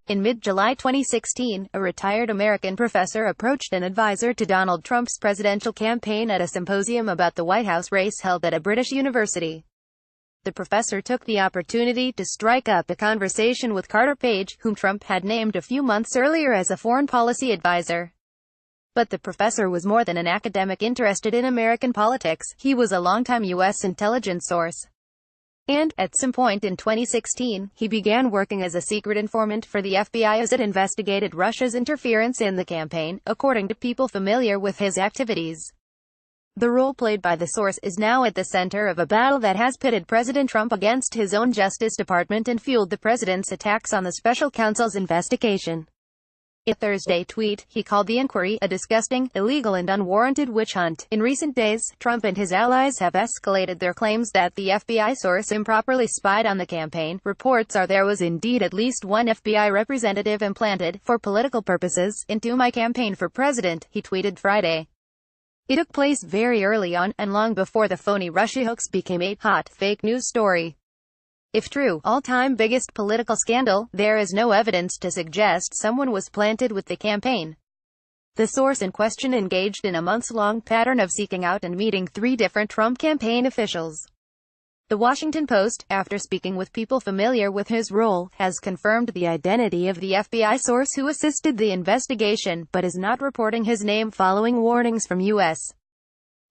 In mid-July 2016, a retired American professor approached an advisor to Donald Trump's presidential campaign at a symposium about the White House race held at a British university. The professor took the opportunity to strike up a conversation with Carter Page, whom Trump had named a few months earlier as a foreign policy advisor. But the professor was more than an academic interested in American politics. He was a longtime U.S. intelligence source. And, at some point in 2016, he began working as a secret informant for the FBI as it investigated Russia's interference in the campaign, according to people familiar with his activities. The role played by the source is now at the center of a battle that has pitted President Trump against his own Justice Department and fueled the president's attacks on the special counsel's investigation. In a Thursday tweet, he called the inquiry a disgusting, illegal and unwarranted witch hunt. In recent days, Trump and his allies have escalated their claims that the FBI source improperly spied on the campaign. Reports are there was indeed at least one FBI representative implanted, for political purposes, into my campaign for president, he tweeted Friday. It took place very early on, and long before the phony Russia hoax became a hot, fake news story. If true, all-time biggest political scandal, there is no evidence to suggest someone was planted with the campaign. The source in question engaged in a months-long pattern of seeking out and meeting 3 different Trump campaign officials. The Washington Post, after speaking with people familiar with his role, has confirmed the identity of the FBI source who assisted the investigation, but is not reporting his name following warnings from U.S.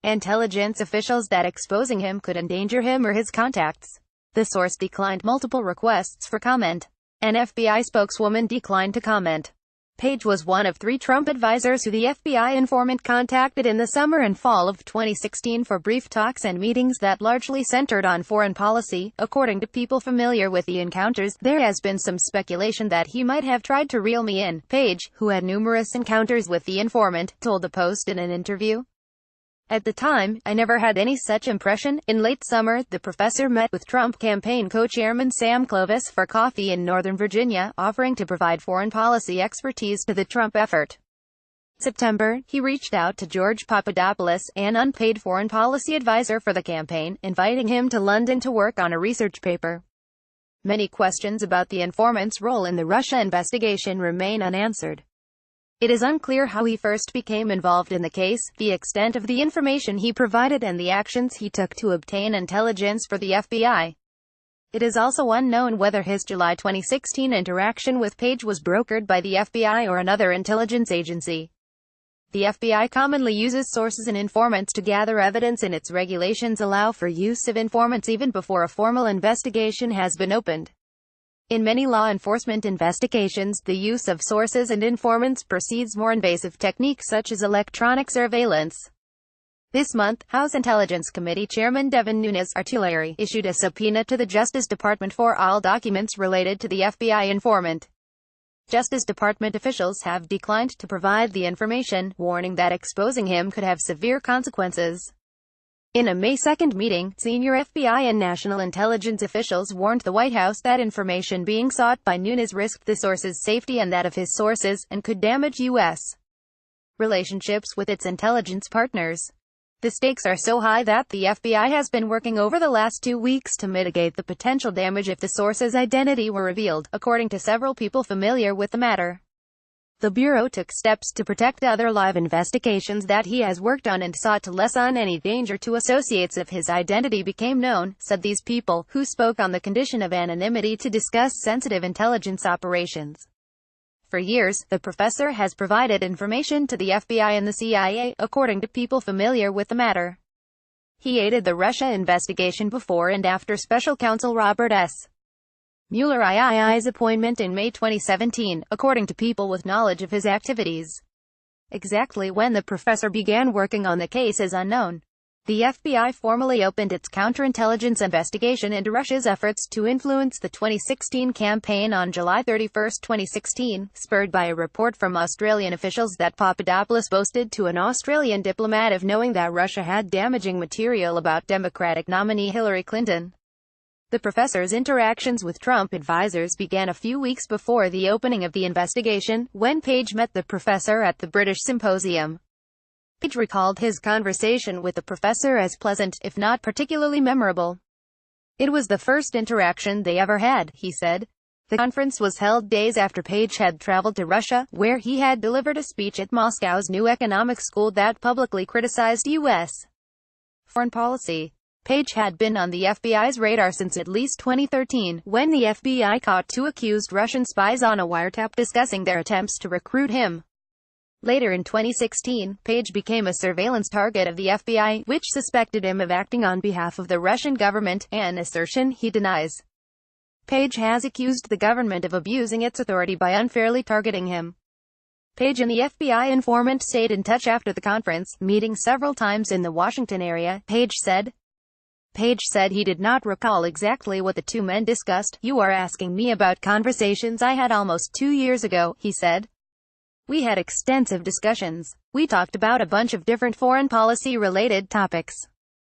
intelligence officials that exposing him could endanger him or his contacts. The source declined multiple requests for comment. An FBI spokeswoman declined to comment. Page was one of 3 Trump advisors who the FBI informant contacted in the summer and fall of 2016 for brief talks and meetings that largely centered on foreign policy. According to people familiar with the encounters, there has been some speculation that he might have tried to reel me in. Page, who had numerous encounters with the informant, told the Post in an interview. At the time, I never had any such impression. In late summer, the professor met with Trump campaign co-chairman Sam Clovis for coffee in Northern Virginia, offering to provide foreign policy expertise to the Trump effort. In September, he reached out to George Papadopoulos, an unpaid foreign policy advisor for the campaign, inviting him to London to work on a research paper. Many questions about the informant's role in the Russia investigation remain unanswered. It is unclear how he first became involved in the case, the extent of the information he provided and the actions he took to obtain intelligence for the FBI. It is also unknown whether his July 2016 interaction with Page was brokered by the FBI or another intelligence agency. The FBI commonly uses sources and informants to gather evidence, and its regulations allow for use of informants even before a formal investigation has been opened. In many law enforcement investigations, the use of sources and informants precedes more invasive techniques such as electronic surveillance. This month, House Intelligence Committee Chairman Devin Nunes-Artillery issued a subpoena to the Justice Department for all documents related to the FBI informant. Justice Department officials have declined to provide the information, warning that exposing him could have severe consequences. In a May 2 meeting, senior FBI and national intelligence officials warned the White House that information being sought by Nunes risked the source's safety and that of his sources, and could damage U.S. relationships with its intelligence partners. The stakes are so high that the FBI has been working over the last 2 weeks to mitigate the potential damage if the source's identity were revealed, according to several people familiar with the matter. The Bureau took steps to protect other live investigations that he has worked on and sought to lessen any danger to associates if his identity became known, said these people, who spoke on the condition of anonymity to discuss sensitive intelligence operations. For years, the professor has provided information to the FBI and the CIA, according to people familiar with the matter. He aided the Russia investigation before and after Special Counsel Robert S. Mueller II's appointment in May 2017, according to people with knowledge of his activities. Exactly when the professor began working on the case is unknown. The FBI formally opened its counterintelligence investigation into Russia's efforts to influence the 2016 campaign on July 31, 2016, spurred by a report from Australian officials that Papadopoulos boasted to an Australian diplomat of knowing that Russia had damaging material about Democratic nominee Hillary Clinton. The professor's interactions with Trump advisors began a few weeks before the opening of the investigation, when Page met the professor at the British Symposium. Page recalled his conversation with the professor as pleasant, if not particularly memorable. "It was the first interaction they ever had," he said. The conference was held days after Page had traveled to Russia, where he had delivered a speech at Moscow's new economic school that publicly criticized U.S. foreign policy. Page had been on the FBI's radar since at least 2013, when the FBI caught two accused Russian spies on a wiretap discussing their attempts to recruit him. Later in 2016, Page became a surveillance target of the FBI, which suspected him of acting on behalf of the Russian government, an assertion he denies. Page has accused the government of abusing its authority by unfairly targeting him. Page and the FBI informant stayed in touch after the conference, meeting several times in the Washington area, Page said. Page said he did not recall exactly what the two men discussed. "You are asking me about conversations I had almost 2 years ago," he said. "We had extensive discussions. We talked about a bunch of different foreign policy-related topics.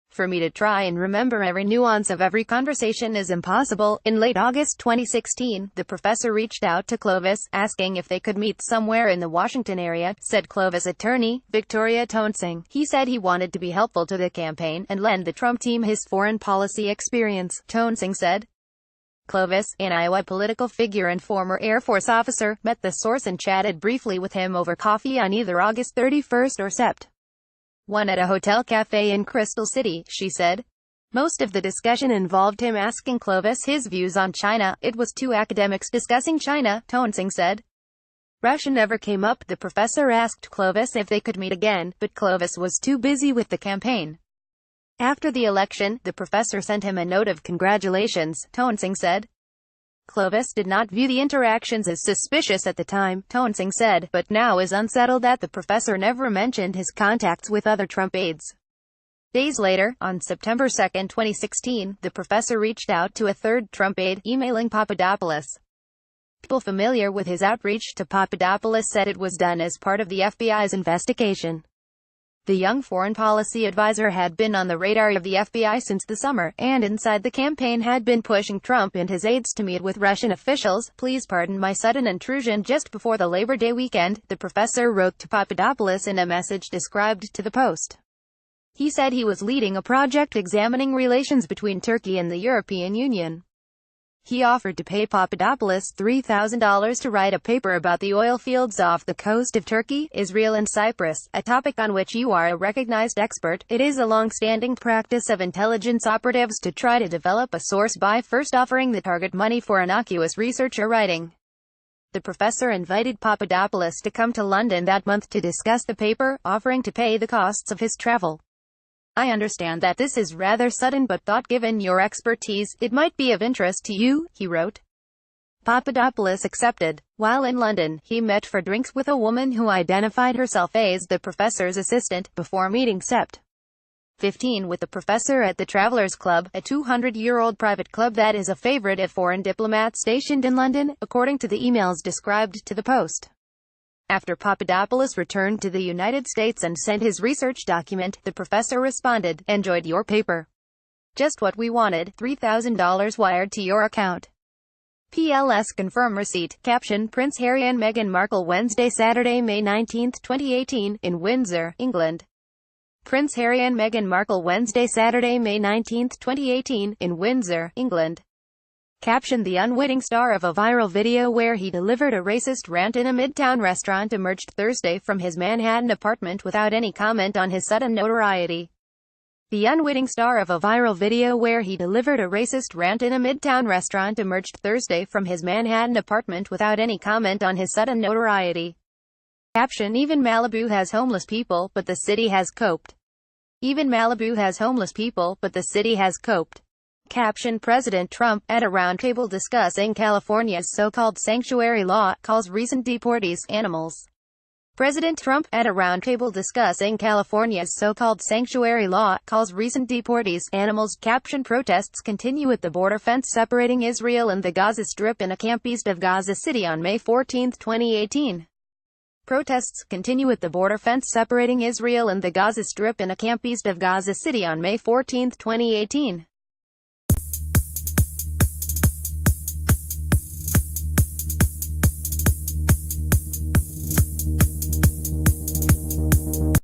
For me to try and remember every nuance of every conversation is impossible." In late August 2016, the professor reached out to Clovis, asking if they could meet somewhere in the Washington area, said Clovis attorney, Victoria Toensing. He said he wanted to be helpful to the campaign and lend the Trump team his foreign policy experience, Toensing said. Clovis, an Iowa political figure and former Air Force officer, met the source and chatted briefly with him over coffee on either August 31st or Sept. 1 at a hotel cafe in Crystal City, she said. Most of the discussion involved him asking Clovis his views on China. "It was two academics discussing China," Toensing said. Russia never came up. The professor asked Clovis if they could meet again, but Clovis was too busy with the campaign. After the election, the professor sent him a note of congratulations, Toensing said. Clovis did not view the interactions as suspicious at the time, Toensing said, but now is unsettled that the professor never mentioned his contacts with other Trump aides. Days later, on September 2, 2016, the professor reached out to a third Trump aide, emailing Papadopoulos. People familiar with his outreach to Papadopoulos said it was done as part of the FBI's investigation. The young foreign policy advisor had been on the radar of the FBI since the summer, and inside the campaign had been pushing Trump and his aides to meet with Russian officials. "Please pardon my sudden intrusion just before the Labor Day weekend," the professor wrote to Papadopoulos in a message described to the Post. He said he was leading a project examining relations between Turkey and the European Union. He offered to pay Papadopoulos $3,000 to write a paper about the oil fields off the coast of Turkey, Israel and Cyprus, a topic on which you are a recognized expert. "It is a long-standing practice of intelligence operatives to try to develop a source by first offering the target money for innocuous research or writing." The professor invited Papadopoulos to come to London that month to discuss the paper, offering to pay the costs of his travel. "I understand that this is rather sudden, but thought given your expertise, it might be of interest to you," he wrote. Papadopoulos accepted. While in London, he met for drinks with a woman who identified herself as the professor's assistant, before meeting Sept. 15 with the professor at the Travelers Club, a 200-year-old private club that is a favorite of foreign diplomats stationed in London, according to the emails described to the Post. After Papadopoulos returned to the United States and sent his research document, the professor responded, "Enjoyed your paper. Just what we wanted, $3,000 wired to your account. PLS confirm receipt." Caption: Prince Harry and Meghan Markle Wednesday, Saturday, May 19, 2018, in Windsor, England. Prince Harry and Meghan Markle Wednesday, Saturday, May 19, 2018, in Windsor, England. Caption: the unwitting star of a viral video where he delivered a racist rant in a Midtown restaurant emerged Thursday from his Manhattan apartment without any comment on his sudden notoriety. The unwitting star of a viral video where he delivered a racist rant in a Midtown restaurant emerged Thursday from his Manhattan apartment without any comment on his sudden notoriety. Caption: even Malibu has homeless people, but the city has coped. Even Malibu has homeless people, but the city has coped. Caption: President Trump, at a roundtable discussing California's so-called sanctuary law, calls recent deportees animals. President Trump, at a roundtable discussing California's so-called sanctuary law, calls recent deportees animals. Caption: protests continue at the border fence separating Israel and the Gaza Strip in a camp east of Gaza City on May 14, 2018. Protests continue at the border fence separating Israel and the Gaza Strip in a camp east of Gaza City on May 14, 2018.